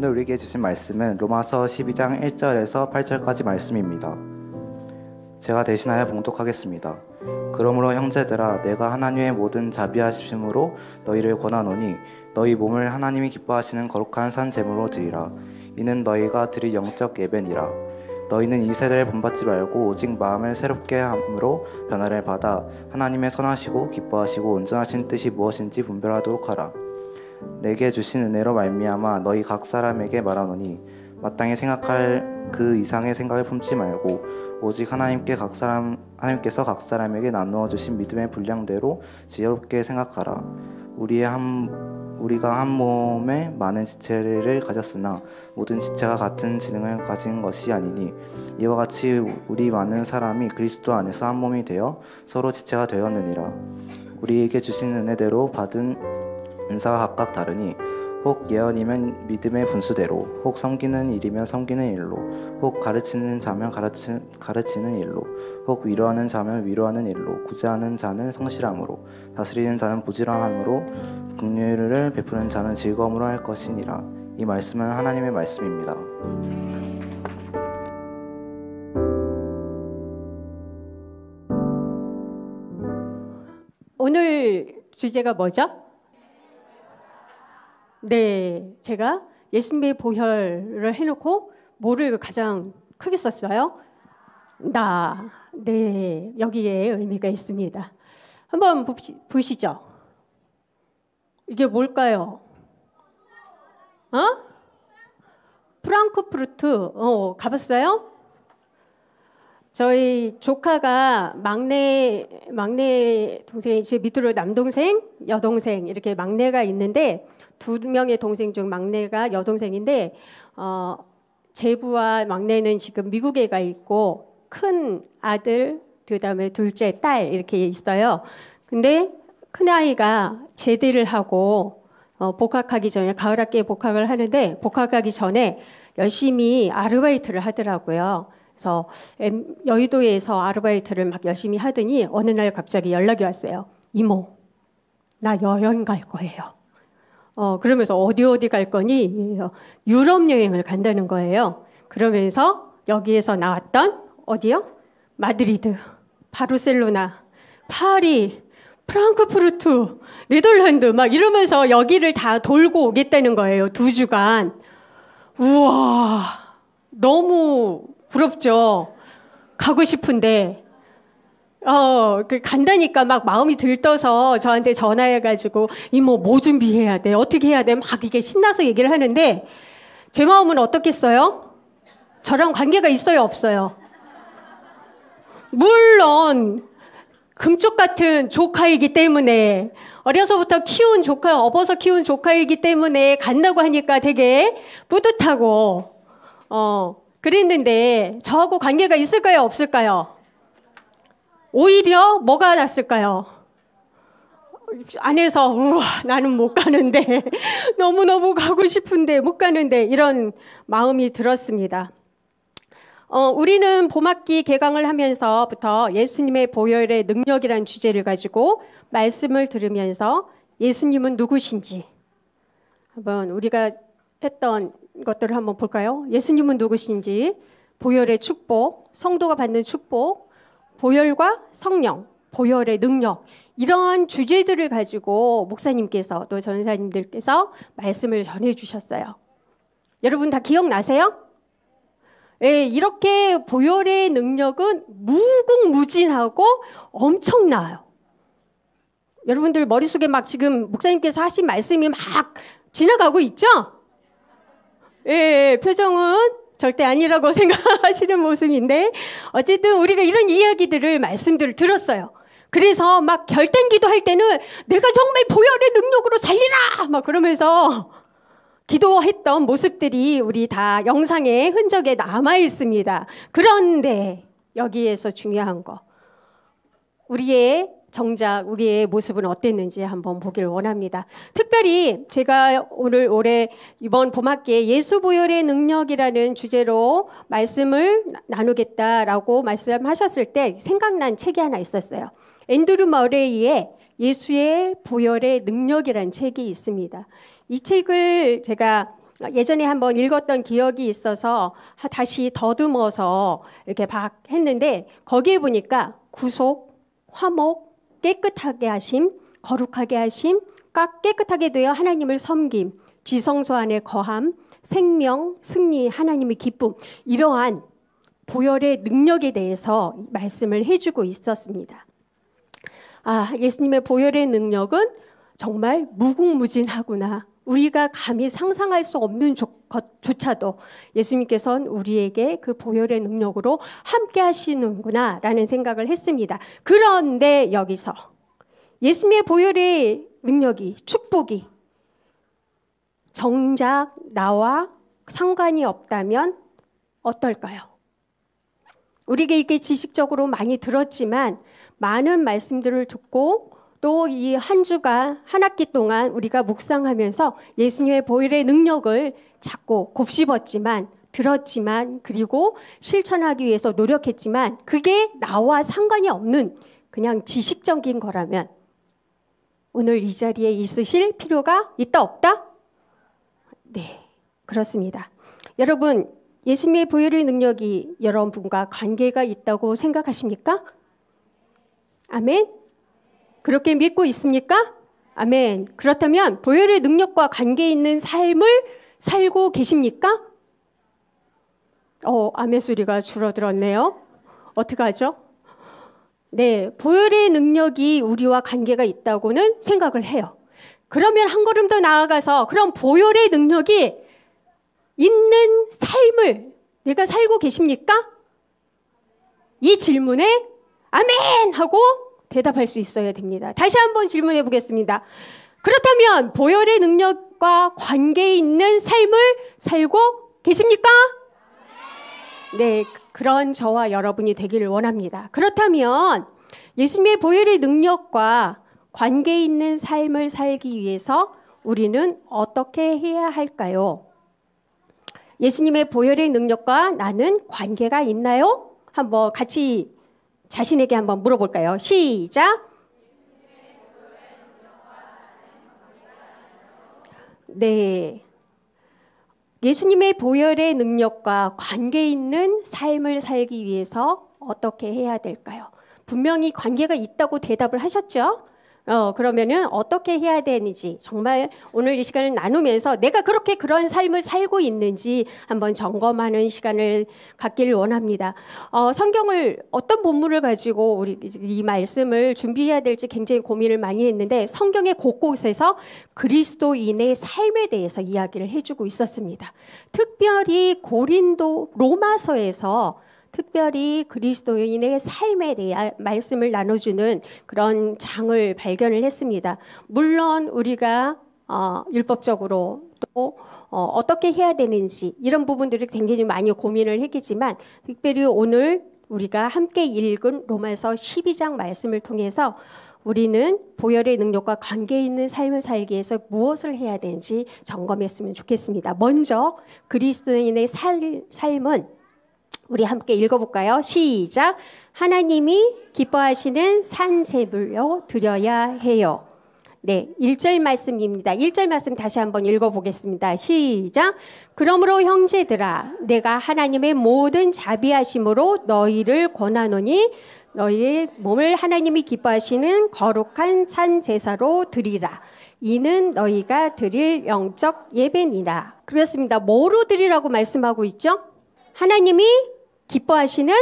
오늘 우리에게 주신 말씀은 로마서 12장 1절에서 8절까지 말씀입니다. 제가 대신하여 봉독하겠습니다. 그러므로 형제들아, 내가 하나님의 모든 자비하심으로 너희를 권하노니 너희 몸을 하나님이 기뻐하시는 거룩한 산 제물로 드리라. 이는 너희가 드릴 영적 예배니라. 너희는 이 세대를 본받지 말고 오직 마음을 새롭게 함으로 변화를 받아 하나님의 선하시고 기뻐하시고 온전하신 뜻이 무엇인지 분별하도록 하라. 내게 주신 은혜로 말미암아 너희 각 사람에게 말하노니 마땅히 생각할 그 이상의 생각을 품지 말고 오직 하나님께서 각 사람에게 나누어 주신 믿음의 분량대로 지혜롭게 생각하라. 우리가 한 몸에 많은 지체를 가졌으나 모든 지체가 같은 지능을 가진 것이 아니니 이와 같이 우리 많은 사람이 그리스도 안에서 한 몸이 되어 서로 지체가 되었느니라. 우리에게 주신 은혜대로 받은 은사가 각각 다르니 혹 예언이면 믿음의 분수대로, 혹 섬기는 일이면 섬기는 일로, 혹 가르치는 자면 가르치는 일로, 혹 위로하는 자면 위로하는 일로, 구제하는 자는 성실함으로, 다스리는 자는 부지런함으로, 긍휼을 베푸는 자는 즐거움으로 할 것이니라. 이 말씀은 하나님의 말씀입니다. 오늘 주제가 뭐죠? 네, 제가 예수님의 보혈을 해놓고 뭐를 가장 크게 썼어요? 나. 네, 여기에 의미가 있습니다. 한번 보시죠. 이게 뭘까요? 프랑크푸르트. 가봤어요? 저희 조카가 막내 동생, 제 밑으로 남동생, 여동생 이렇게 막내가 있는데 2명의 동생 중 막내가 여동생인데 제부와 막내는 지금 미국에 가 있고 큰 아들, 그다음에 둘째 딸 이렇게 있어요. 근데 큰 아이가 제대를 하고 복학하기 전에 가을 학기에 복학을 하는데 복학하기 전에 열심히 아르바이트를 하더라고요. 그래서 여의도에서 아르바이트를 막 열심히 하더니 어느 날 갑자기 연락이 왔어요. 이모, 나 여행 갈 거예요. 그러면서 어디 갈 거니? 유럽 여행을 간다는 거예요. 그러면서 여기에서 나왔던 어디요? 마드리드, 바르셀로나, 파리, 프랑크푸르트, 네덜란드 막 이러면서 여기를 다 돌고 오겠다는 거예요. 2주간. 우와, 너무 부럽죠. 가고 싶은데 간다니까 막 마음이 들떠서 저한테 전화해가지고 이모 뭐 준비해야 돼? 어떻게 해야 돼? 막 이게 신나서 얘기를 하는데 제 마음은 어떻겠어요? 저랑 관계가 있어요? 없어요? 물론 금쪽 같은 조카이기 때문에 어려서부터 키운 조카, 업어서 키운 조카이기 때문에 간다고 하니까 되게 뿌듯하고 그랬는데 저하고 관계가 있을까요? 없을까요? 오히려 뭐가 났을까요? 안에서 우와 나는 못 가는데 너무너무 가고 싶은데 못 가는데 이런 마음이 들었습니다. 우리는 봄학기 개강을 하면서부터 예수님의 보혈의 능력이라는 주제를 가지고 말씀을 들으면서 예수님은 누구신지 한번 우리가 했던 것들을 한번 볼까요? 예수님은 누구신지, 보혈의 축복, 성도가 받는 축복, 보혈과 성령, 보혈의 능력 이러한 주제들을 가지고 목사님께서 또 전사님들께서 말씀을 전해주셨어요. 여러분 다 기억나세요? 예, 이렇게 보혈의 능력은 무궁무진하고 엄청나요. 여러분들 머릿속에 막 지금 목사님께서 하신 말씀이 막 지나가고 있죠? 예, 표정은 절대 아니라고 생각하시는 모습인데 어쨌든 우리가 이런 이야기들을 말씀들을 들었어요. 그래서 막 결단기도 할 때는 내가 정말 보혈의 능력으로 살리라 막 그러면서 기도했던 모습들이 우리 다 영상의 흔적에 남아 있습니다. 그런데 여기에서 중요한 거 정작 우리의 모습은 어땠는지 한번 보길 원합니다. 특별히 제가 올해 이번 봄학기에 예수 보혈의 능력이라는 주제로 말씀을 나누겠다라고 말씀하셨을 때 생각난 책이 하나 있었어요. 앤드류 머레이의 예수의 보혈의 능력이라는 책이 있습니다. 이 책을 제가 예전에 한번 읽었던 기억이 있어서 다시 더듬어서 이렇게 했는데 거기에 보니까 구속, 화목, 깨끗하게 하심, 거룩하게 하심, 깨끗하게 되어 하나님을 섬김, 지성소 안에 거함, 생명, 승리, 하나님의 기쁨, 이러한 보혈의 능력에 대해서 말씀을 해주고 있었습니다. 예수님의 보혈의 능력은 정말 무궁무진하구나. 우리가 감히 상상할 수 없는 것조차도 예수님께서는 우리에게 그 보혈의 능력으로 함께 하시는구나 라는 생각을 했습니다. 그런데 여기서 예수님의 보혈의 능력이, 축복이 정작 나와 상관이 없다면 어떨까요? 우리에게 이게 지식적으로 많이 들었지만 많은 말씀들을 듣고 또 이 한 주간 한 학기 동안 우리가 묵상하면서 예수님의 보혈의 능력을 자꾸 곱씹었지만 들었지만 그리고 실천하기 위해서 노력했지만 그게 나와 상관이 없는 그냥 지식적인 거라면 오늘 이 자리에 있으실 필요가 있다 없다? 네, 그렇습니다. 여러분, 예수님의 보혈의 능력이 여러분과 관계가 있다고 생각하십니까? 아멘? 그렇게 믿고 있습니까? 아멘. 그렇다면 보혈의 능력과 관계 있는 삶을 살고 계십니까? 아멘 소리가 줄어들었네요. 어떡하죠? 네, 보혈의 능력이 우리와 관계가 있다고는 생각을 해요. 그러면 한 걸음 더 나아가서 그럼 보혈의 능력이 있는 삶을 내가 살고 계십니까? 이 질문에 아멘 하고 대답할 수 있어야 됩니다. 다시 한번 질문해 보겠습니다. 그렇다면 보혈의 능력과 관계 있는 삶을 살고 계십니까? 네, 그런 저와 여러분이 되기를 원합니다. 그렇다면 예수님의 보혈의 능력과 관계 있는 삶을 살기 위해서 우리는 어떻게 해야 할까요? 예수님의 보혈의 능력과 나는 관계가 있나요? 한번 같이 자신에게 한번 물어볼까요? 시작. 네. 예수님의 보혈의 능력과 관계 있는 삶을 살기 위해서 어떻게 해야 될까요? 분명히 관계가 있다고 대답을 하셨죠? 그러면은 어떻게 해야 되는지 정말 오늘 이 시간을 나누면서 내가 그렇게 그런 삶을 살고 있는지 한번 점검하는 시간을 갖기를 원합니다. 성경을 어떤 본문을 가지고 우리 이 말씀을 준비해야 될지 굉장히 고민을 많이 했는데 성경의 곳곳에서 그리스도인의 삶에 대해서 이야기를 해주고 있었습니다. 특별히 로마서에서 특별히 그리스도인의 삶에 대한 말씀을 나눠주는 그런 장을 발견을 했습니다. 물론 우리가 율법적으로 또 어떻게 해야 되는지 이런 부분들을 굉장히 많이 고민을 했겠지만 특별히 오늘 우리가 함께 읽은 로마서 12장 말씀을 통해서 우리는 보혈의 능력과 관계 있는 삶을 살기 위해서 무엇을 해야 되는지 점검했으면 좋겠습니다. 먼저 그리스도인의 삶은 우리 함께 읽어볼까요? 시작. 하나님이 기뻐하시는 산 제물로 드려야 해요. 네, 1절 말씀입니다. 1절 말씀 다시 한번 읽어보겠습니다. 시작. 그러므로 형제들아, 내가 하나님의 모든 자비하심으로 너희를 권하노니 너희의 몸을 하나님이 기뻐하시는 거룩한 산 제사로 드리라. 이는 너희가 드릴 영적 예배니라. 그렇습니다. 뭐로 드리라고 말씀하고 있죠? 하나님이 기뻐하시는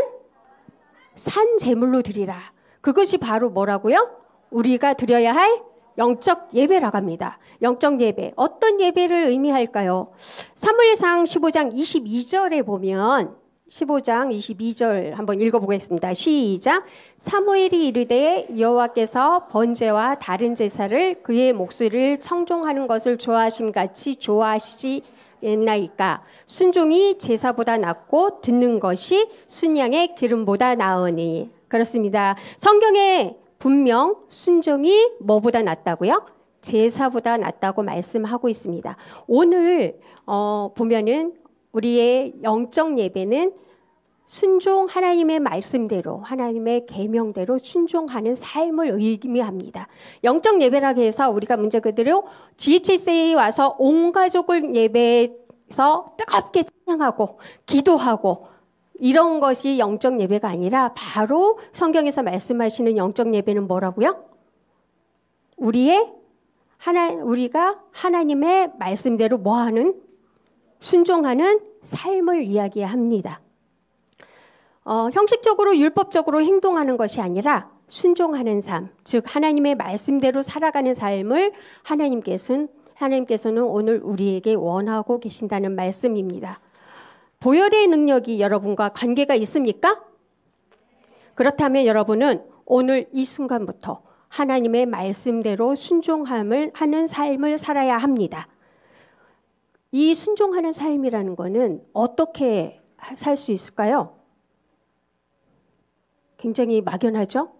산 제물로 드리라. 그것이 바로 뭐라고요? 우리가 드려야 할 영적 예배라고 합니다. 영적 예배. 어떤 예배를 의미할까요? 사무엘상 15장 22절에 보면 15장 22절 한번 읽어보겠습니다. 시작. 사무엘이 이르되 여호와께서 번제와 다른 제사를 그의 목소리를 청종하는 것을 좋아하심같이 좋아하시지 옛나이까 순종이 제사보다 낫고 듣는 것이 순양의 기름보다 나으니. 그렇습니다. 성경에 분명 순종이 뭐보다 낫다고요? 제사보다 낫다고 말씀하고 있습니다. 오늘 보면은 우리의 영적 예배는 순종 하나님의 말씀대로 하나님의 계명대로 순종하는 삶을 의미합니다. 영적 예배라고 해서 우리가 문제 그대로 GHS에 와서 온 가족을 예배 뜨겁게 찬양하고 기도하고 이런 것이 영적 예배가 아니라 바로 성경에서 말씀하시는 영적 예배는 뭐라고요? 우리가 하나님의 말씀대로 뭐하는? 순종하는 삶을 이야기합니다. 형식적으로 율법적으로 행동하는 것이 아니라 순종하는 삶, 즉 하나님의 말씀대로 살아가는 삶을 하나님께서는 오늘 우리에게 원하고 계신다는 말씀입니다. 보혈의 능력이 여러분과 관계가 있습니까? 그렇다면 여러분은 오늘 이 순간부터 하나님의 말씀대로 순종함을 하는 삶을 살아야 합니다. 이 순종하는 삶이라는 것은 어떻게 살 수 있을까요? 굉장히 막연하죠?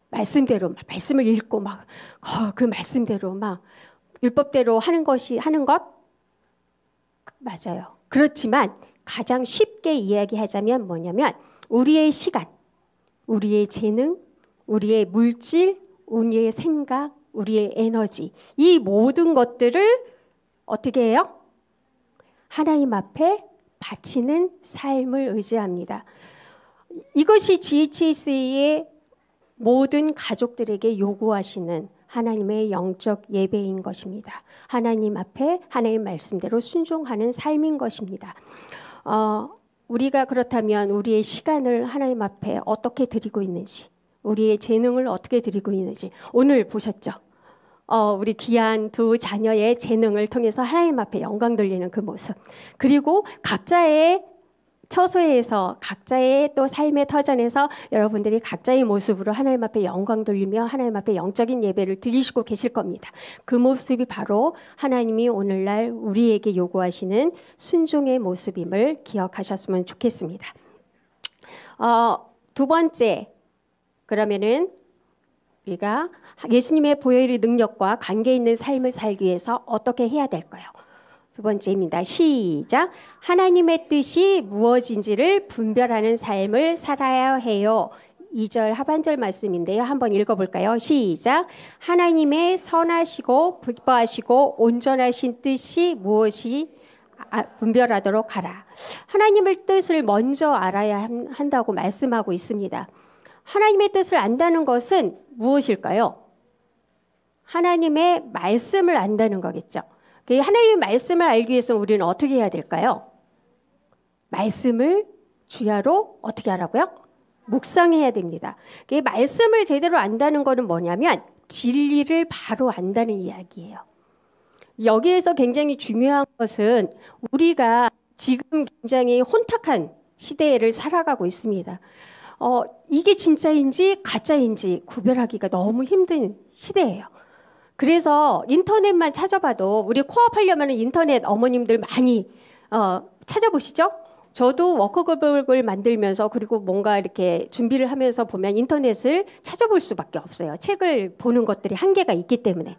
말씀대로 말씀을 읽고 그 말씀대로 율법대로 하는 것 맞아요. 그렇지만 가장 쉽게 이야기하자면 뭐냐면 우리의 시간, 우리의 재능, 우리의 물질, 우리의 생각, 우리의 에너지 이 모든 것들을 어떻게 해요? 하나님 앞에 바치는 삶을 의지합니다. 이것이 GHS의 모든 가족들에게 요구하시는 하나님의 영적 예배인 것입니다. 하나님 앞에 하나님 말씀대로 순종하는 삶인 것입니다. 우리가 그렇다면 우리의 시간을 하나님 앞에 어떻게 드리고 있는지, 우리의 재능을 어떻게 드리고 있는지 오늘 보셨죠? 우리 귀한 두 자녀의 재능을 통해서 하나님 앞에 영광 돌리는 그 모습, 그리고 각자의 처소에서 각자의 또 삶의 터전에서 여러분들이 각자의 모습으로 하나님 앞에 영광 돌리며 하나님 앞에 영적인 예배를 드리시고 계실 겁니다. 그 모습이 바로 하나님이 오늘날 우리에게 요구하시는 순종의 모습임을 기억하셨으면 좋겠습니다. 두 번째, 그러면은 우리가 예수님의 보혈의 능력과 관계 있는 삶을 살기 위해서 어떻게 해야 될까요? 두 번째입니다. 시작. 하나님의 뜻이 무엇인지를 분별하는 삶을 살아야 해요. 2절 하반절 말씀인데요. 한번 읽어볼까요? 시작. 하나님의 선하시고 기뻐하시고 온전하신 뜻이 무엇이 분별하도록 하라. 하나님의 뜻을 먼저 알아야 한다고 말씀하고 있습니다. 하나님의 뜻을 안다는 것은 무엇일까요? 하나님의 말씀을 안다는 거겠죠. 하나님의 말씀을 알기 위해서 우리는 어떻게 해야 될까요? 말씀을 주야로 어떻게 하라고요? 묵상해야 됩니다. 말씀을 제대로 안다는 것은 뭐냐면 진리를 바로 안다는 이야기예요. 여기에서 굉장히 중요한 것은 우리가 지금 굉장히 혼탁한 시대를 살아가고 있습니다. 이게 진짜인지 가짜인지 구별하기가 너무 힘든 시대예요. 그래서 인터넷만 찾아봐도 우리 코업하려면 인터넷 어머님들 많이 찾아보시죠? 저도 워크북을 만들면서 그리고 뭔가 이렇게 준비를 하면서 보면 인터넷을 찾아볼 수밖에 없어요. 책을 보는 것들이 한계가 있기 때문에.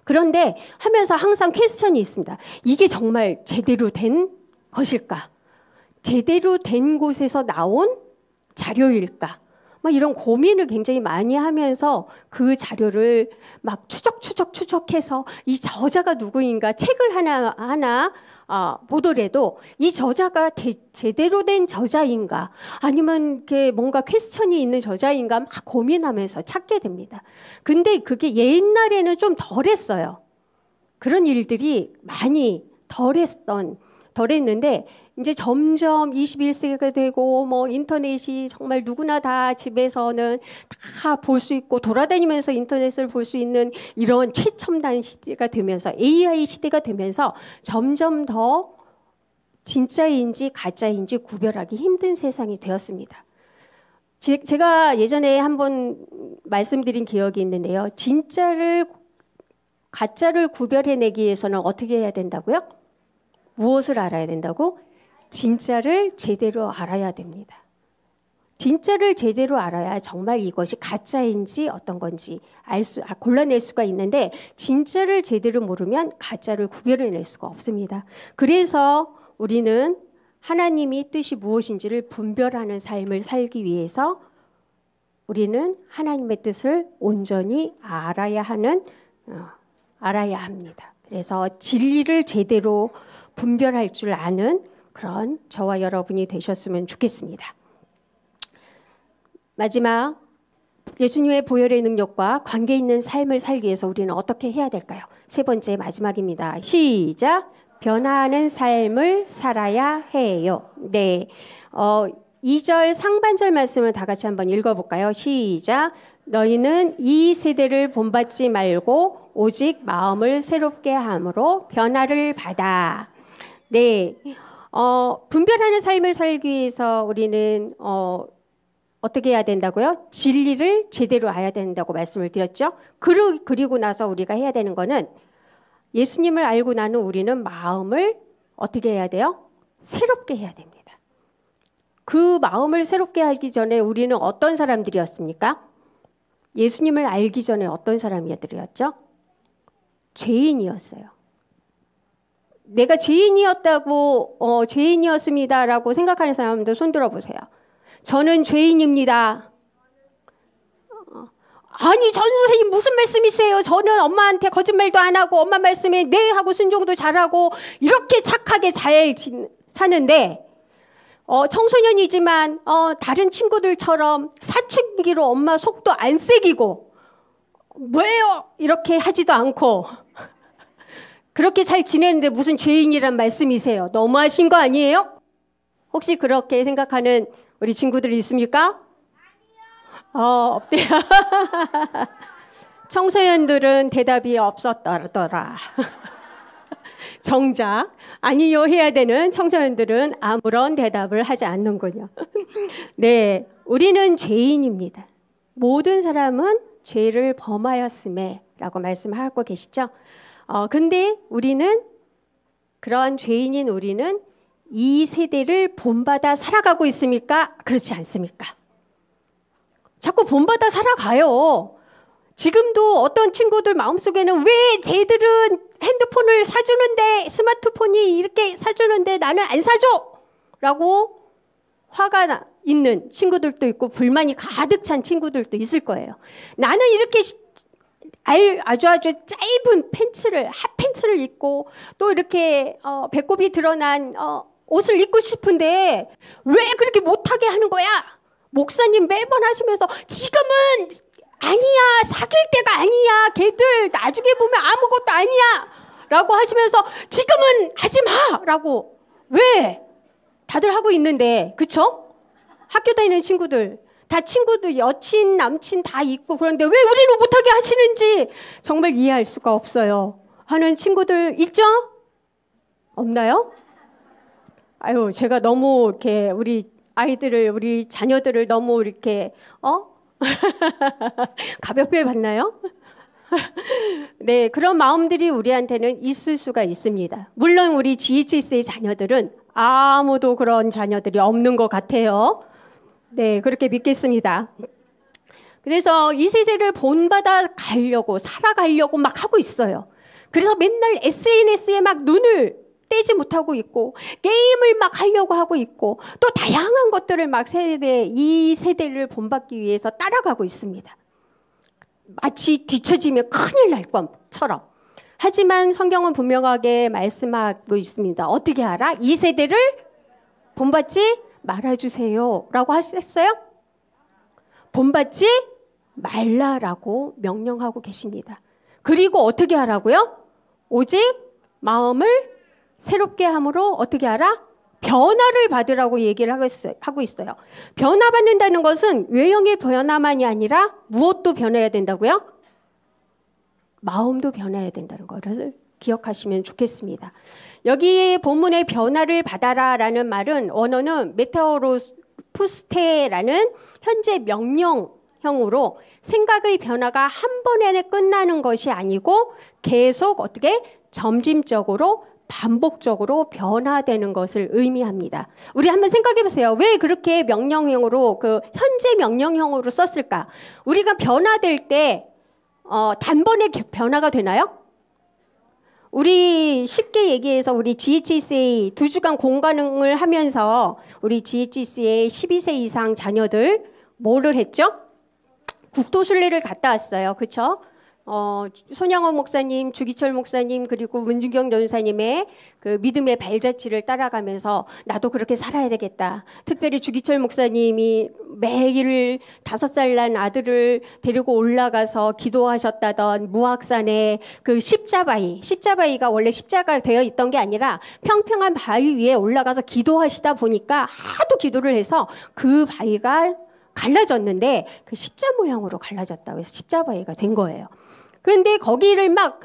그런데 하면서 항상 퀘스천이 있습니다. 이게 정말 제대로 된 것일까? 제대로 된 곳에서 나온 자료일까? 이런 고민을 굉장히 많이 하면서 그 자료를 막 추적해서 이 저자가 누구인가 책을 하나 보더라도 이 저자가 제대로 된 저자인가 아니면 이렇게 뭔가 퀘스천이 있는 저자인가 막 고민하면서 찾게 됩니다. 근데 그게 옛날에는 좀 덜했어요. 그런 일들이 많이 덜했는데 이제 점점 21세기가 되고 인터넷이 정말 누구나 다 집에서는 다 볼 수 있고 돌아다니면서 인터넷을 볼 수 있는 이런 최첨단 시대가 되면서 AI 시대가 되면서 점점 더 진짜인지 가짜인지 구별하기 힘든 세상이 되었습니다. 제가 예전에 한번 말씀드린 기억이 있는데요. 가짜를 구별해내기 위해서는 어떻게 해야 된다고요? 무엇을 알아야 된다고? 진짜를 제대로 알아야 됩니다. 진짜를 제대로 알아야 정말 이것이 가짜인지 어떤 건지 골라낼 수가 있는데 진짜를 제대로 모르면 가짜를 구별해낼 수가 없습니다. 그래서 우리는 하나님이 뜻이 무엇인지를 분별하는 삶을 살기 위해서 우리는 하나님의 뜻을 온전히 알아야 합니다. 그래서 진리를 제대로 분별할 줄 아는 그런 저와 여러분이 되셨으면 좋겠습니다. 마지막, 예수님의 보혈의 능력과 관계 있는 삶을 살기 위해서 우리는 어떻게 해야 될까요? 세 번째 마지막입니다. 시작! 변화하는 삶을 살아야 해요. 네, 2절 상반절 말씀을 다 같이 한번 읽어볼까요? 시작! 너희는 이 세대를 본받지 말고 오직 마음을 새롭게 함으로 변화를 받아. 네, 분별하는 삶을 살기 위해서 우리는 어떻게 해야 된다고요? 진리를 제대로 알아야 된다고 말씀을 드렸죠. 그리고 나서 우리가 해야 되는 거는 예수님을 알고 나는 우리는 마음을 어떻게 해야 돼요? 새롭게 해야 됩니다. 그 마음을 새롭게 하기 전에 우리는 어떤 사람들이었습니까? 예수님을 알기 전에 어떤 사람이었죠? 죄인이었어요. 내가 죄인이었다고 죄인이었습니다라고 생각하는 사람도 손 들어보세요. 저는 죄인입니다. 아니 전 선생님 무슨 말씀이세요? 저는 엄마한테 거짓말도 안 하고 엄마 말씀에 네 하고 순종도 잘하고 이렇게 착하게 잘 사는데 청소년이지만 다른 친구들처럼 사춘기로 엄마 속도 안 새기고 뭐예요? 이렇게 하지도 않고 그렇게 잘 지내는데 무슨 죄인이란 말씀이세요? 너무하신 거 아니에요? 혹시 그렇게 생각하는 우리 친구들이 있습니까? 없대요. 청소년들은 대답이 없었더라. 정작 아니요 해야 되는 청소년들은 아무런 대답을 하지 않는군요. 네, 우리는 죄인입니다. 모든 사람은 죄를 범하였음에 라고 말씀하고 계시죠. 근데 우리는 그러한 죄인인 우리는 이 세대를 본받아 살아가고 있습니까? 그렇지 않습니까? 자꾸 본받아 살아가요. 지금도 어떤 친구들 마음속에는 왜 쟤들은 핸드폰을 사주는데 스마트폰이 이렇게 사주는데 나는 안 사줘! 라고 화가 있는 친구들도 있고 불만이 가득 찬 친구들도 있을 거예요. 나는 이렇게 아주 짧은 팬츠를 핫팬츠를 입고 또 이렇게 배꼽이 드러난 옷을 입고 싶은데 왜 그렇게 못하게 하는 거야? 목사님 매번 하시면서 지금은 아니야, 사귈 때가 아니야, 걔들 나중에 보면 아무것도 아니야 라고 하시면서 지금은 하지 마 라고. 왜? 다들 하고 있는데, 그쵸? 학교 다니는 친구들 다 친구들 여친 남친 다 있고 그런데 왜 우리는 못하게 하시는지 정말 이해할 수가 없어요 하는 친구들 있죠? 없나요? 아유, 제가 너무 이렇게 우리 아이들을, 우리 자녀들을 너무 이렇게 가볍게 봤나요? 네, 그런 마음들이 우리한테는 있을 수가 있습니다. 물론 우리 GHS의 자녀들은 아무도 그런 자녀들이 없는 것 같아요. 네, 그렇게 믿겠습니다. 그래서 이 세대를 본받아 가려고, 살아가려고 막 하고 있어요. 그래서 맨날 SNS에 막 눈을 떼지 못하고 있고, 게임을 막 하려고 하고 있고, 또 다양한 것들을 막 이 세대를 본받기 위해서 따라가고 있습니다. 마치 뒤처지면 큰일 날 것처럼. 하지만 성경은 분명하게 말씀하고 있습니다. 어떻게 알아? 이 세대를 본받지 말아주세요 라고 하셨어요? 본받지 말라라고 명령하고 계십니다. 그리고 어떻게 하라고요? 오직 마음을 새롭게 함으로 어떻게 하라? 변화를 받으라고 얘기를 하고 있어요. 변화받는다는 것은 외형의 변화만이 아니라 무엇도 변해야 된다고요? 마음도 변해야 된다는 것을 기억하시면 좋겠습니다. 여기 본문의 변화를 받아라라는 말은 원어는 메타오로푸스테라는 현재 명령형으로 생각의 변화가 한 번에 끝나는 것이 아니고 계속 어떻게 점진적으로 반복적으로 변화되는 것을 의미합니다. 우리 한번 생각해 보세요. 왜 그렇게 명령형으로 현재 명령형으로 썼을까? 우리가 변화될 때 단번에 변화가 되나요? 우리 쉽게 얘기해서 우리 GHSA 2주간 공간을 하면서 우리 GHSA 12세 이상 자녀들 뭐를 했죠? 국토순례를 갔다 왔어요. 그렇죠? 손양원 목사님, 주기철 목사님, 그리고 문준경 전사님의 그 믿음의 발자취를 따라가면서 나도 그렇게 살아야 되겠다. 특별히 주기철 목사님이 매일 5살 난 아들을 데리고 올라가서 기도하셨다던 무악산의 그 십자바위가 원래 십자가 되어 있던 게 아니라 평평한 바위 위에 올라가서 기도하시다 보니까 하도 기도를 해서 그 바위가 갈라졌는데 그 십자 모양으로 갈라졌다고 해서 십자바위가 된 거예요. 그런데 거기를 막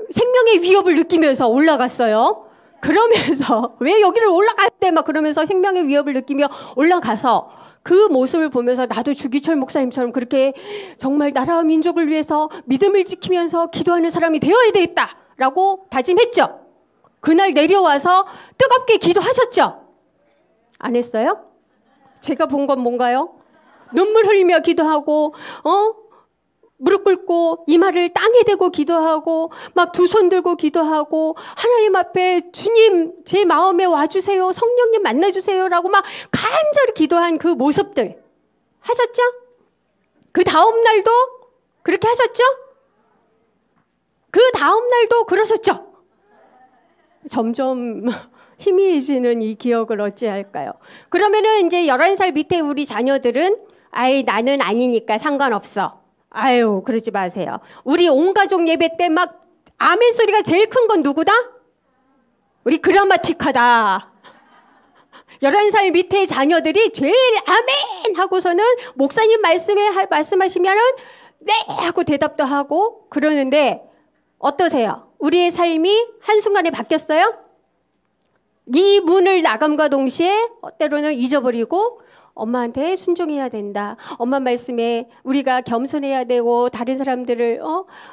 생명의 위협을 느끼면서 올라갔어요. 그러면서 왜 여기를 올라갈 때 막 그러면서 생명의 위협을 느끼며 올라가서 그 모습을 보면서 나도 주기철 목사님처럼 그렇게 정말 나라와 민족을 위해서 믿음을 지키면서 기도하는 사람이 되어야 되겠다라고 다짐했죠. 그날 내려와서 뜨겁게 기도하셨죠. 안 했어요? 제가 본 건 뭔가요? 눈물 흘리며 기도하고 무릎 꿇고 이마를 땅에 대고 기도하고 막 두 손 들고 기도하고 하나님 앞에 주님 제 마음에 와주세요. 성령님 만나주세요라고 막 간절히 기도한 그 모습들 하셨죠? 그 다음 날도 그렇게 하셨죠? 그 다음 날도 그러셨죠? 점점 희미해지는 이 기억을 어찌할까요? 그러면은 이제 11살 밑에 우리 자녀들은 아이 나는 아니니까 상관없어. 아유 그러지 마세요. 우리 온 가족 예배 때 막 아멘 소리가 제일 큰 건 누구다? 우리 그라마틱하다. 11살 밑에 자녀들이 제일 아멘 하고서는 목사님 말씀하시면은 네 하고 대답도 하고 그러는데 어떠세요? 우리의 삶이 한순간에 바뀌었어요? 이 문을 나감과 동시에 때로는 잊어버리고 엄마한테 순종해야 된다. 엄마 말씀에 우리가 겸손해야 되고 다른 사람들을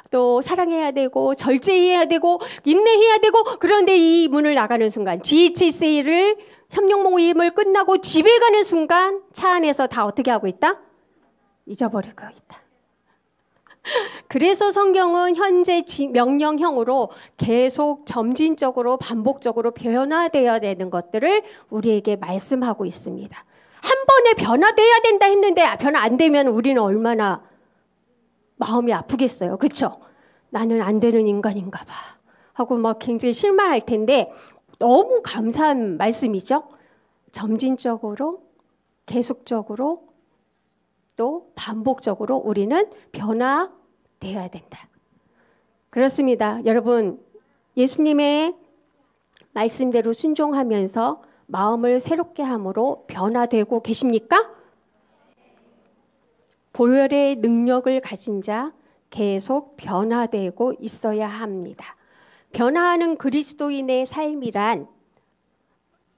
또 사랑해야 되고 절제해야 되고 인내해야 되고 그런데 이 문을 나가는 순간 GHSA를 협력 모임을 끝나고 집에 가는 순간 차 안에서 다 어떻게 하고 있다? 잊어버리고 있다. 그래서 성경은 현재 명령형으로 계속 점진적으로 반복적으로 변화되어야 되는 것들을 우리에게 말씀하고 있습니다. 한 번에 변화돼야 된다 했는데 변화 안 되면 우리는 얼마나 마음이 아프겠어요. 그렇죠? 나는 안 되는 인간인가 봐 하고 막 굉장히 실망할 텐데 너무 감사한 말씀이죠. 점진적으로 계속적으로 또 반복적으로 우리는 변화되어야 된다. 그렇습니다. 여러분 예수님의 말씀대로 순종하면서 마음을 새롭게 함으로 변화되고 계십니까? 보혈의 능력을 가진 자 계속 변화되고 있어야 합니다. 변화하는 그리스도인의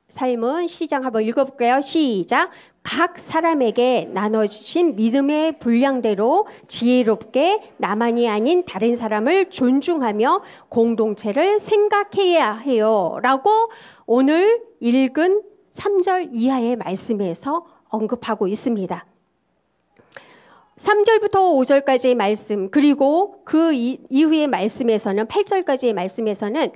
삶은 시작 한번 읽어볼까요? 시작. 각 사람에게 나눠주신 믿음의 분량대로 지혜롭게 나만이 아닌 다른 사람을 존중하며 공동체를 생각해야 해요. 라고 오늘 읽은 3절 이하의 말씀에서 언급하고 있습니다. 3절부터 5절까지의 말씀 그리고 그 이후의 말씀에서는 8절까지의 말씀에서는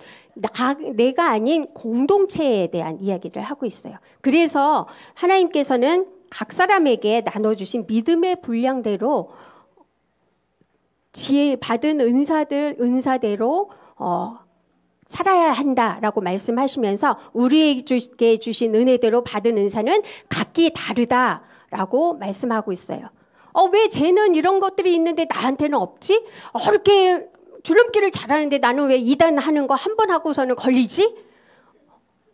내가 아닌 공동체에 대한 이야기를 하고 있어요. 그래서 하나님께서는 각 사람에게 나눠주신 믿음의 분량대로 지혜 받은 은사대로 살아야 한다라고 말씀하시면서 우리에게 주신 은혜대로 받은 은사는 각기 다르다라고 말씀하고 있어요. 왜 쟤는 이런 것들이 있는데 나한테는 없지? 이렇게 주름길을 잘하는데 나는 왜 2단 하는 거 한 번 하고서는 걸리지?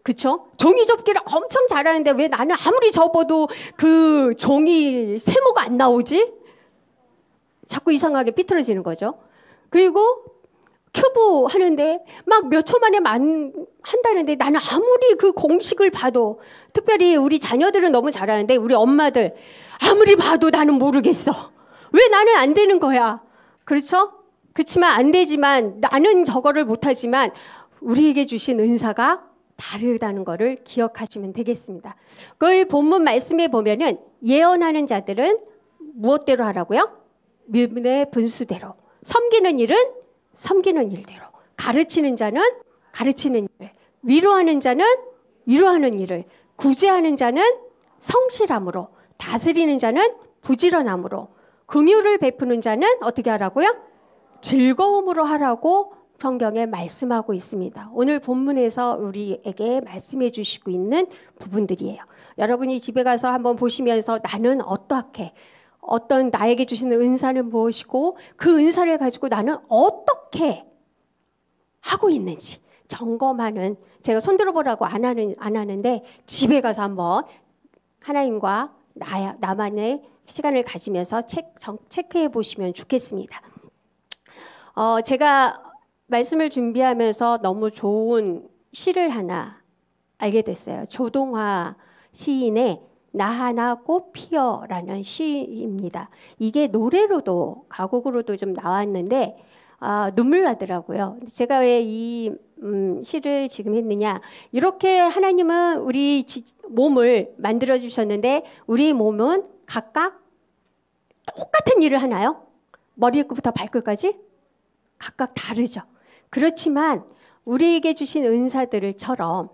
그쵸? 종이 접기를 엄청 잘하는데 왜 나는 아무리 접어도 그 종이 세모가 안 나오지? 자꾸 이상하게 삐뚤어지는 거죠. 그리고 큐브 하는데 막 몇 초 만에 한다는데 나는 아무리 그 공식을 봐도 특별히 우리 자녀들은 너무 잘하는데 우리 엄마들 아무리 봐도 나는 모르겠어. 왜 나는 안 되는 거야? 그렇죠? 그렇지만 안 되지만 나는 저거를 못하지만 우리에게 주신 은사가 다르다는 것을 기억하시면 되겠습니다. 그 본문 말씀에 보면은 예언하는 자들은 무엇대로 하라고요? 믿음의 분수대로. 섬기는 일은 섬기는 일대로. 가르치는 자는 가르치는 일. 위로하는 자는 위로하는 일을. 구제하는 자는 성실함으로. 다스리는 자는 부지런함으로. 긍휼을 베푸는 자는 어떻게 하라고요? 즐거움으로 하라고 성경에 말씀하고 있습니다. 오늘 본문에서 우리에게 말씀해 주시고 있는 부분들이에요. 여러분이 집에 가서 한번 보시면서 나는 어떻게, 어떤 나에게 주시는 은사는 무엇이고 그 은사를 가지고 나는 어떻게 하고 있는지 점검하는, 제가 손들어 보라고 안 하는데 집에 가서 한번 하나님과 나만의 시간을 가지면서 체크해 보시면 좋겠습니다. 제가 말씀을 준비하면서 너무 좋은 시를 하나 알게 됐어요. 조동화 시인의 나 하나 꽃 피어라는 시입니다. 이게 노래로도 가곡으로도 좀 나왔는데 눈물 나더라고요. 제가 왜 이 시를 지금 했느냐, 이렇게 하나님은 우리 몸을 만들어 주셨는데 우리 몸은 각각 똑같은 일을 하나요? 머리부터 발끝까지? 각각 다르죠. 그렇지만 우리에게 주신 은사들처럼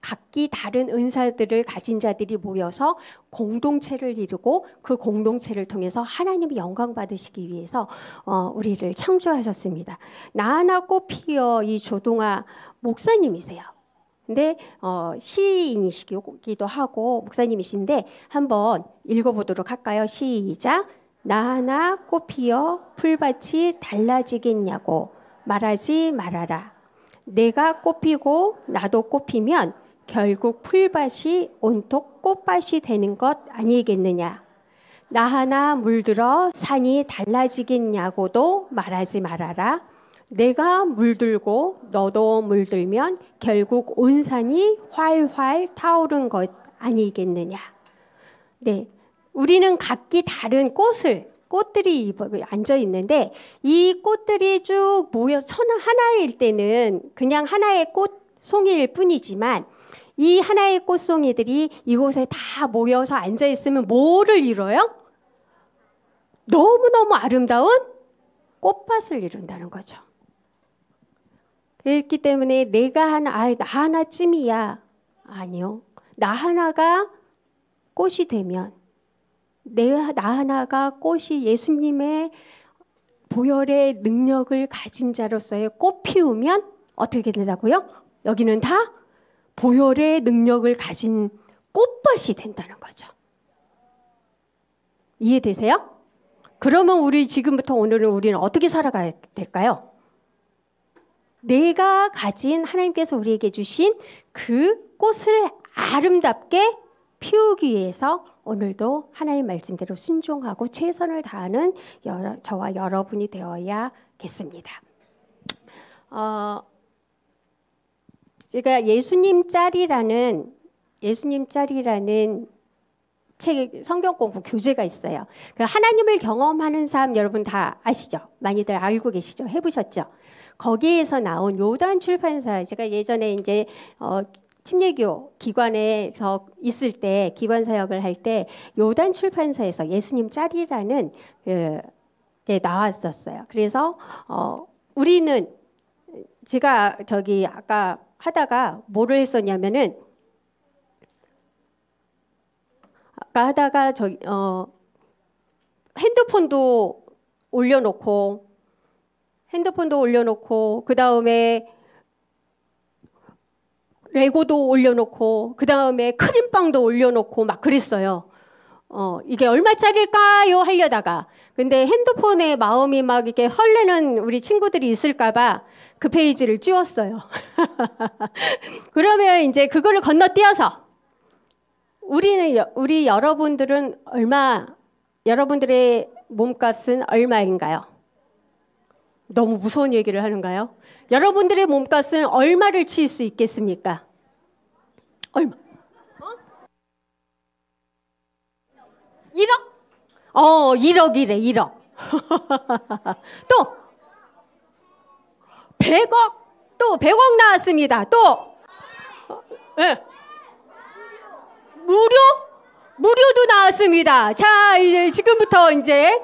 각기 다른 은사들을 가진 자들이 모여서 공동체를 이루고 그 공동체를 통해서 하나님이 영광 받으시기 위해서 우리를 창조하셨습니다. 나 하나 꽃 피어 이 조동화 목사님이세요. 근데 시인이시기도 하고 목사님이신데 한번 읽어보도록 할까요? 시작. 나 하나 꽃 피어 풀밭이 달라지겠냐고 말하지 말아라. 내가 꽃피고 나도 꽃피면 결국 풀밭이 온통 꽃밭이 되는 것 아니겠느냐. 나 하나 물들어 산이 달라지겠냐고도 말하지 말아라. 내가 물들고 너도 물들면 결국 온 산이 활활 타오른 것 아니겠느냐. 네, 우리는 각기 다른 꽃들이 앉아 있는데 이 꽃들이 쭉 모여서 하나일 때는 그냥 하나의 꽃송이일 뿐이지만 이 하나의 꽃송이들이 이곳에 다 모여서 앉아 있으면 뭐를 이뤄요? 너무너무 아름다운 꽃밭을 이룬다는 거죠. 그렇기 때문에 내가 나 하나쯤이야. 아니요. 나 하나가 꽃이 되면 나 하나가 꽃이 예수님의 보혈의 능력을 가진 자로서의 꽃 피우면 어떻게 된다고요? 여기는 다 보혈의 능력을 가진 꽃밭이 된다는 거죠. 이해되세요? 그러면 우리 지금부터 오늘은 우리는 어떻게 살아가야 될까요? 내가 가진 하나님께서 우리에게 주신 그 꽃을 아름답게 피우기 위해서 오늘도 하나님 말씀대로 순종하고 최선을 다하는 저와 여러분이 되어야겠습니다. 제가 예수님 짤이라는 책 성경 공부 교재가 있어요. 그 하나님을 경험하는 삶 여러분 다 아시죠? 많이들 알고 계시죠? 해보셨죠? 거기에서 나온 요단 출판사, 제가 예전에 이제 침례교 기관에서 있을 때 기관 사역을 할 때 요단 출판사에서 예수님 짤이라는 게 나왔었어요. 그래서 우리는 제가 아까 하다가 뭐를 했었냐면은 핸드폰도 올려놓고 그 다음에 레고도 올려놓고 그 다음에 크림빵도 올려놓고 막 그랬어요. 이게 얼마짜릴까요? 하려다가 근데 핸드폰에 마음이 막 이렇게 설레는 우리 친구들이 있을까봐 그 페이지를 지웠어요. 그러면 이제 그거를 건너뛰어서 우리 여러분들은 여러분들의 몸값은 얼마인가요? 너무 무서운 얘기를 하는가요? 여러분들의 몸값은 얼마를 칠 수 있겠습니까? 얼마? 1억? 1억이래, 1억. 또 100억? 또 100억 나왔습니다. 또 네. 무료도 나왔습니다. 자, 이제 지금부터 이제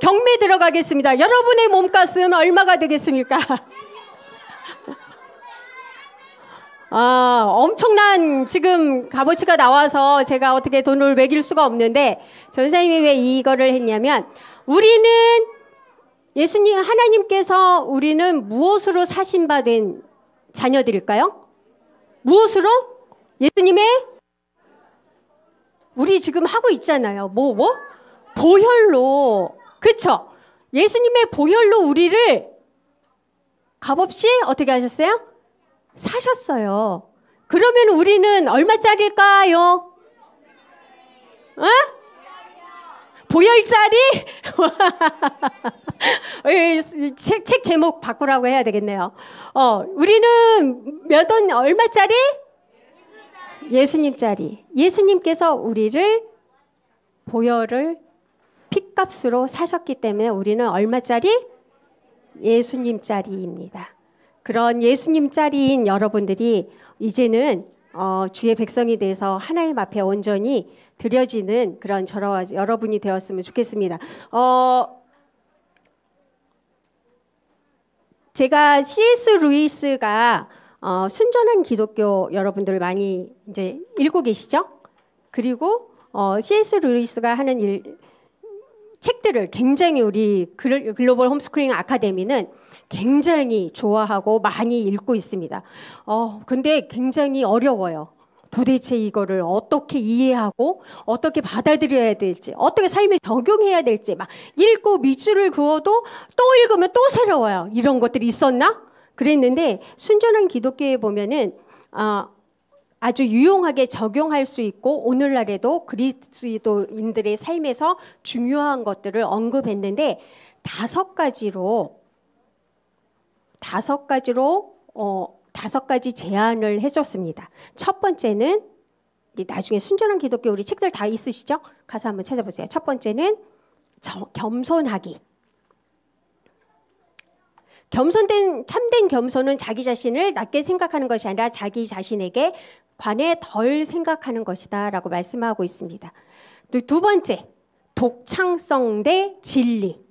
경매 들어가겠습니다. 여러분의 몸값은 얼마가 되겠습니까? 엄청난 지금 값어치가 나와서 제가 어떻게 돈을 매길 수가 없는데 전사님이 왜 이거를 했냐면 우리는 예수님, 하나님께서 우리는 무엇으로 사신받은 자녀들일까요? 무엇으로? 예수님의? 우리 지금 하고 있잖아요. 뭐? 보혈로. 그쵸? 예수님의 보혈로 우리를 값없이 어떻게 하셨어요? 사셨어요. 그러면 우리는 얼마짜리일까요? 어? 보혈짜리? 책 제목 바꾸라고 해야 되겠네요. 우리는 얼마짜리? 예수님짜리. 예수님께서 우리를 보혈을 핏값으로 사셨기 때문에 우리는 얼마짜리? 예수님짜리입니다. 그런 예수님짜리인 여러분들이 이제는 주의 백성이 돼서 하나님 앞에 온전히 드려지는 그런 여러분이 되었으면 좋겠습니다. 제가 C.S. 루이스가 순전한 기독교 여러분들 많이 이제 읽고 계시죠? 그리고 C.S. 루이스가 하는 책들을 굉장히 우리 글로벌 홈스쿨링 아카데미는 굉장히 좋아하고 많이 읽고 있습니다. 근데 굉장히 어려워요. 도대체 이거를 어떻게 이해하고 어떻게 받아들여야 될지, 어떻게 삶에 적용해야 될지 막 읽고 밑줄을 그어도 또 읽으면 또 새로워요. 이런 것들이 있었나? 그랬는데 순전한 기독교에 보면은 아주 유용하게 적용할 수 있고 오늘날에도 그리스도인들의 삶에서 중요한 것들을 언급했는데 다섯 가지 제안을 해줬습니다. 첫 번째는 나중에 순전한 기독교 우리 책들 다 있으시죠? 가서 한번 찾아보세요. 첫 번째는 겸손하기. 참된 겸손은 자기 자신을 낮게 생각하는 것이 아니라 자기 자신에게 관해 덜 생각하는 것이다 라고 말씀하고 있습니다. 두 번째, 독창성 대 진리.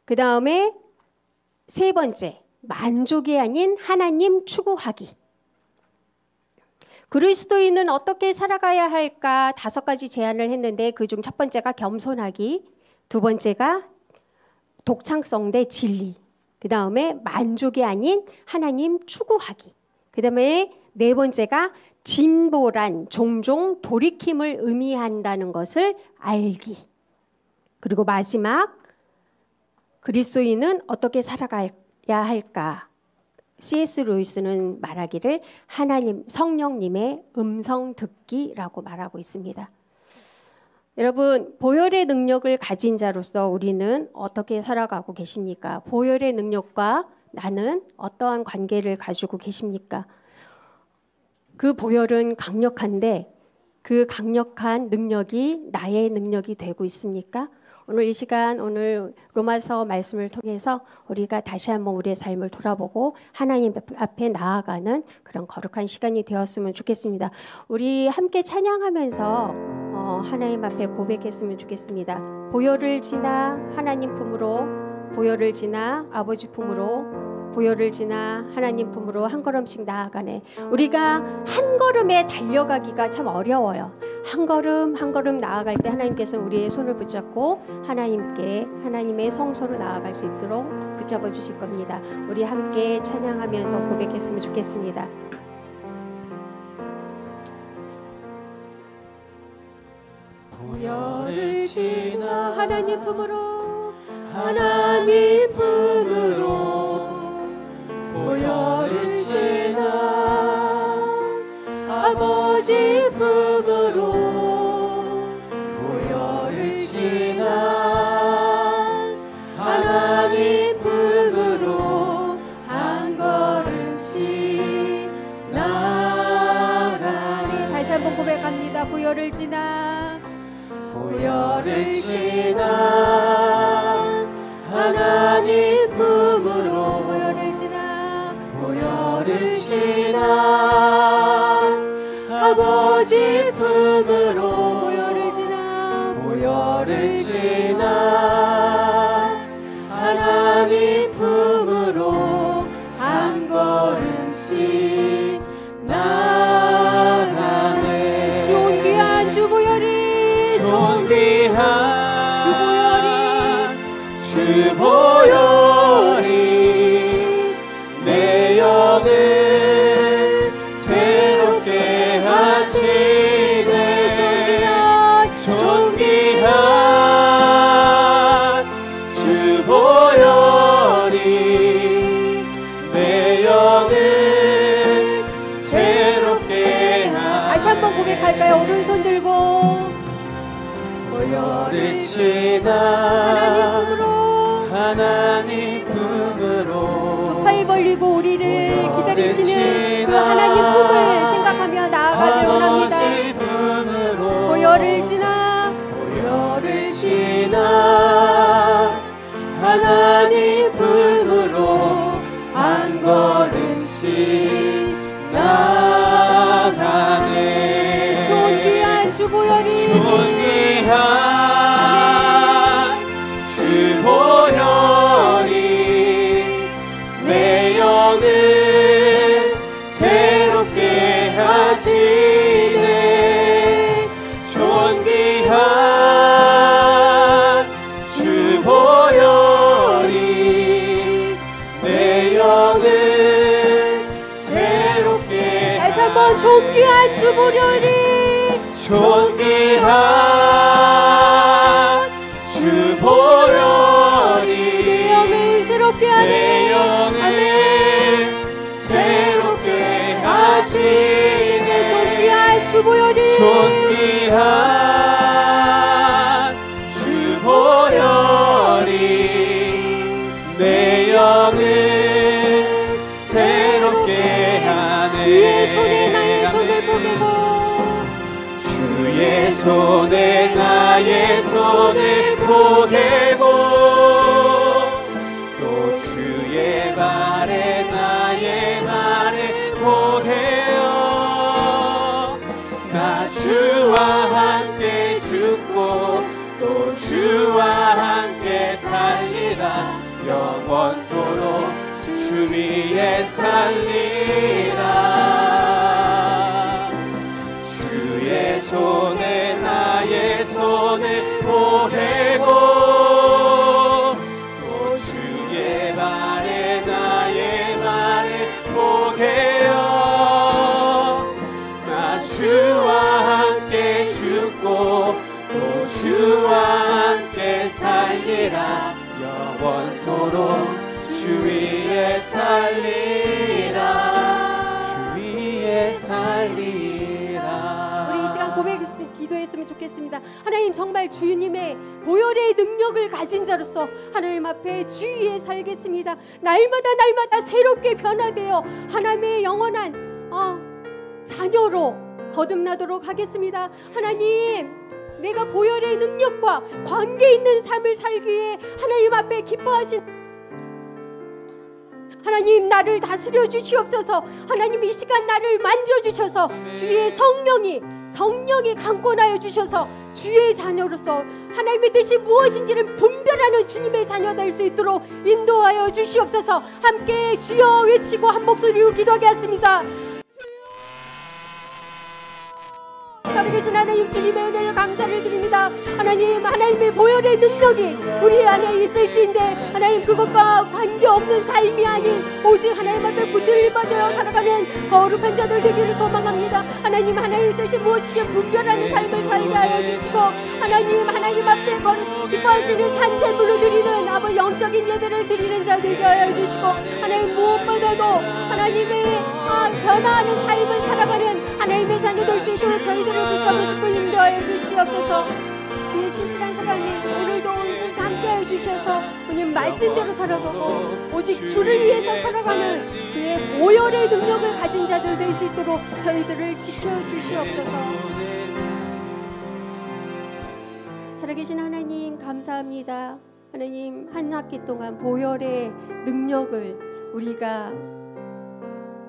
그 다음에 세 번째, 만족이 아닌 하나님 추구하기. 그리스도인은 어떻게 살아가야 할까? 5가지 제안을 했는데 그중 첫 번째가 겸손하기, 두 번째가 독창성 대 진리, 그 다음에 만족이 아닌 하나님 추구하기, 그 다음에 네 번째가 진보란 종종 돌이킴을 의미한다는 것을 알기, 그리고 마지막 그리스도인은 어떻게 살아가야 할까? C.S. 루이스는 말하기를 하나님, 성령님의 음성 듣기라고 말하고 있습니다. 여러분, 보혈의 능력을 가진 자로서 우리는 어떻게 살아가고 계십니까? 보혈의 능력과 나는 어떠한 관계를 가지고 계십니까? 그 보혈은 강력한데 그 강력한 능력이 나의 능력이 되고 있습니까? 오늘 이 시간, 오늘 로마서 말씀을 통해서 우리가 다시 한번 우리의 삶을 돌아보고 하나님 앞에 나아가는 그런 거룩한 시간이 되었으면 좋겠습니다. 우리 함께 찬양하면서 하나님 앞에 고백했으면 좋겠습니다. 보혈을 지나 하나님 품으로, 보혈을 지나 아버지 품으로, 보혈을 지나 하나님 품으로 한 걸음씩 나아가네. 우리가 한 걸음에 달려가기가 참 어려워요. 한 걸음 한 걸음 나아갈 때 하나님께서는 우리의 손을 붙잡고 하나님의 성소로 나아갈 수 있도록 붙잡아 주실 겁니다. 우리 함께 찬양하면서 고백했으면 좋겠습니다. 보혈을 지나 하나님 품으로, 하나님 품으로, 보혈을 지나 아버지 품으로, 보혈을 지나 하나님 품으로 한 걸음씩 나아가네. 다시 한번 고백합니다. 보혈을 지나, 보혈을 지나 하나님 품으로, 주 보혈이 내 영을 새롭게 하시네. 존귀한 주 보혈이 내 영을 새롭게 하시네. 다시 한번 고백할까요? 오른손 들고 보혈을 지나 하나님 품으로 두 팔 벌리고 우리를 기다리시는 그 하나님 품을 생각하며 나아가길 원합니다. 보혈을 지나 하나님 품으로 한 걸음씩 나가네. 존귀한 주 보혈이 주 보혈이 내 영을 새롭게 하시네. 존귀한 주 보혈이 내 영을 새롭게 다시 한번 존귀한 주 보혈이 존귀한 주 보혈이 내 영을 새롭게 내 하네. 영을 새롭게 하시네. 존귀한 주 보혈이 존귀한 주 보혈이 내 영을 새롭게 하네. 주의 손에 나의 손을 보내고 주의 손에 나의 손을 포개고 또 주의 발에 나의 발을 포개어 나 주와 함께 죽고 또 주와 함께 살리라. 영원토록 주 위에 살리라. 주의 손에 나의 손을 보내고 또 주의 발에 나의 발을 포개어 나 주와 함께 죽고 또 주와 함께 살리라. 영원토록 주 위에 살리라. 주 위에 살리라. 우리 이 시간 기도했으면 좋겠습니다. 하나님, 정말 주님의 보혈의 능력을 가진 자로서 하나님 앞에 주 위에 살겠습니다. 날마다 새롭게 변화되어 하나님의 영원한 자녀로 거듭나도록 하겠습니다. 하나님, 내가 보혈의 능력과 관계 있는 삶을 살기 위해 하나님 앞에 기뻐하신 하나님, 나를 다스려 주시옵소서. 하나님, 이 시간 나를 만져주셔서 주의 성령이 강권하여 주셔서 주의 자녀로서 하나님의 뜻이 무엇인지를 분별하는 주님의 자녀 될 수 있도록 인도하여 주시옵소서. 함께 주여 외치고 한 목소리로 기도하게 하겠습니다. 살아계신 하나님, 주님의 은혜를 감사를 드립니다. 하나님, 하나님의 보혈의 능력이 우리 안에 있을진데 하나님, 그것과 관계없는 삶이 아닌 오직 하나님 앞에 붙들림받아 살아가는 거룩한 자들 되기를 소망합니다. 하나님, 하나님의 뜻이 무엇인지 분별하는 삶을 살게 하여 주시고 하나님 앞에 기뻐하시는 산재물로 드리는 아버지 영적인 예배를 드리는 자 되게 하여 주시고 하나님, 무엇보다도 하나님의 변화하는 삶을 살아가는 하나님의 자녀 될 수 있도록 저희들을 붙잡아주고 인도하여 주시옵소서. 주의 신실한 사랑이 오늘도 함께하여 주셔서 주님 말씀대로 살아가고 오직 주를 위해서 살아가는 그의 보혈의 능력을 가진 자들 될 수 있도록 저희들을 지켜주시옵소서. 살아계신 하나님, 감사합니다. 하나님, 한 학기 동안 보혈의 능력을 우리가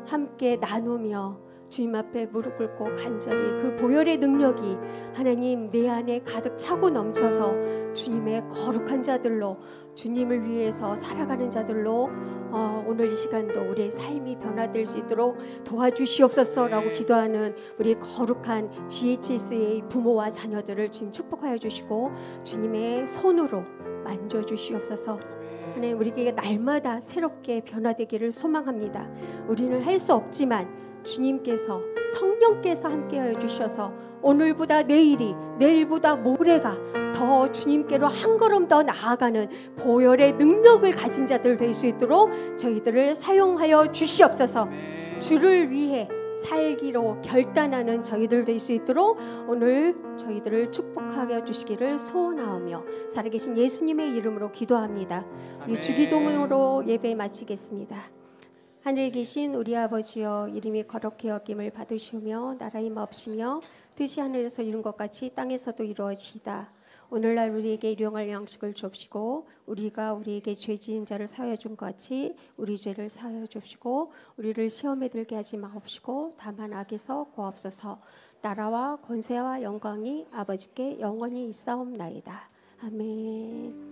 함께 나누며 주님 앞에 무릎 꿇고 간절히 그 보혈의 능력이 하나님 내 안에 가득 차고 넘쳐서 주님의 거룩한 자들로, 주님을 위해서 살아가는 자들로 오늘 이 시간도 우리의 삶이 변화될 수 있도록 도와주시옵소서라고 기도하는 우리 거룩한 GHS의 부모와 자녀들을 주님 축복하여 주시고 주님의 손으로 만져주시옵소서. 하나님, 우리에게 날마다 새롭게 변화되기를 소망합니다. 우리는 할 수 없지만 주님께서, 성령께서 함께하여 주셔서 오늘보다 내일이, 내일보다 모레가 더 주님께로 한 걸음 더 나아가는 보혈의 능력을 가진 자들 될 수 있도록 저희들을 사용하여 주시옵소서. 주를 위해 살기로 결단하는 저희들 될 수 있도록 오늘 저희들을 축복하게 주시기를 소원하오며 살아계신 예수님의 이름으로 기도합니다. 우리 주기도문으로 예배 마치겠습니다. 하늘에 계신 우리 아버지여, 이름이 거룩히 여김을 받으시오며 나라의 마옵시며 뜻이 하늘에서 이룬 것 같이 땅에서도 이루어지이다. 오늘날 우리에게 일용할 양식을 주옵시고 우리가 우리에게 죄 지은 자를 사하여 준 것 같이 우리 죄를 사하여 주옵시고 우리를 시험에 들게 하지 마옵시고 다만 악에서 구하옵소서. 나라와 권세와 영광이 아버지께 영원히 있사옵나이다. 아멘.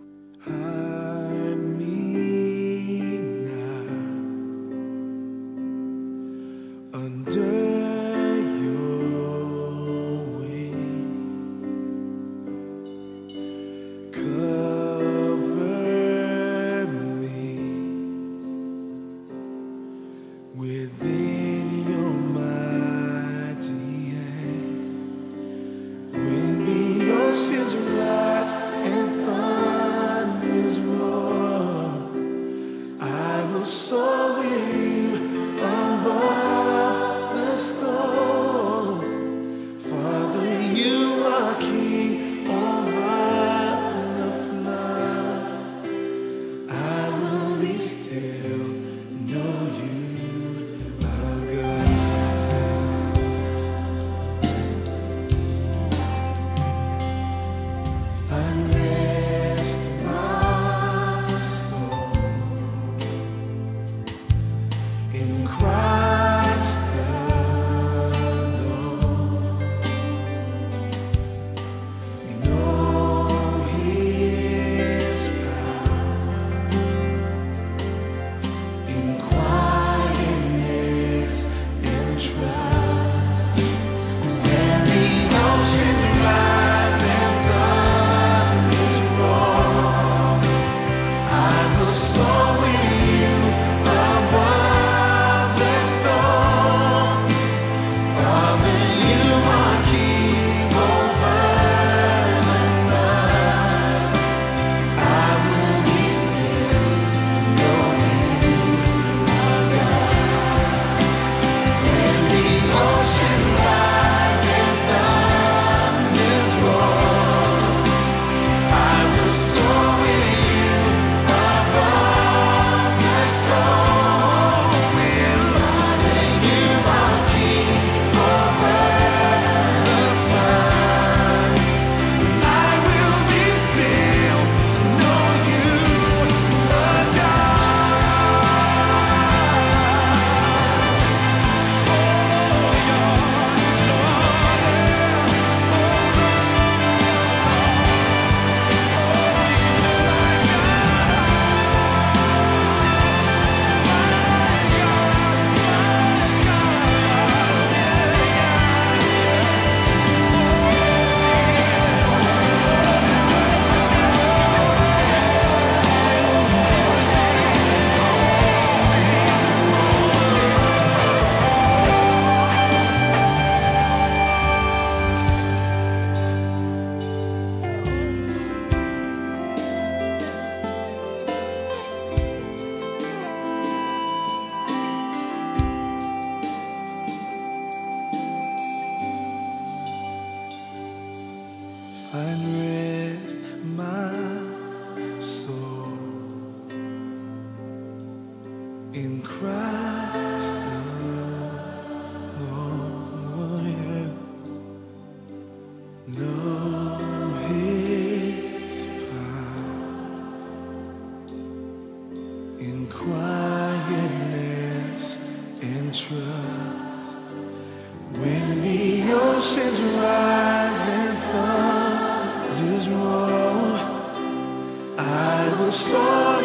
Find rest, my soul, in Christ alone. Know His power in quietness and trust. When the oceans rise and thunders roll, I will soar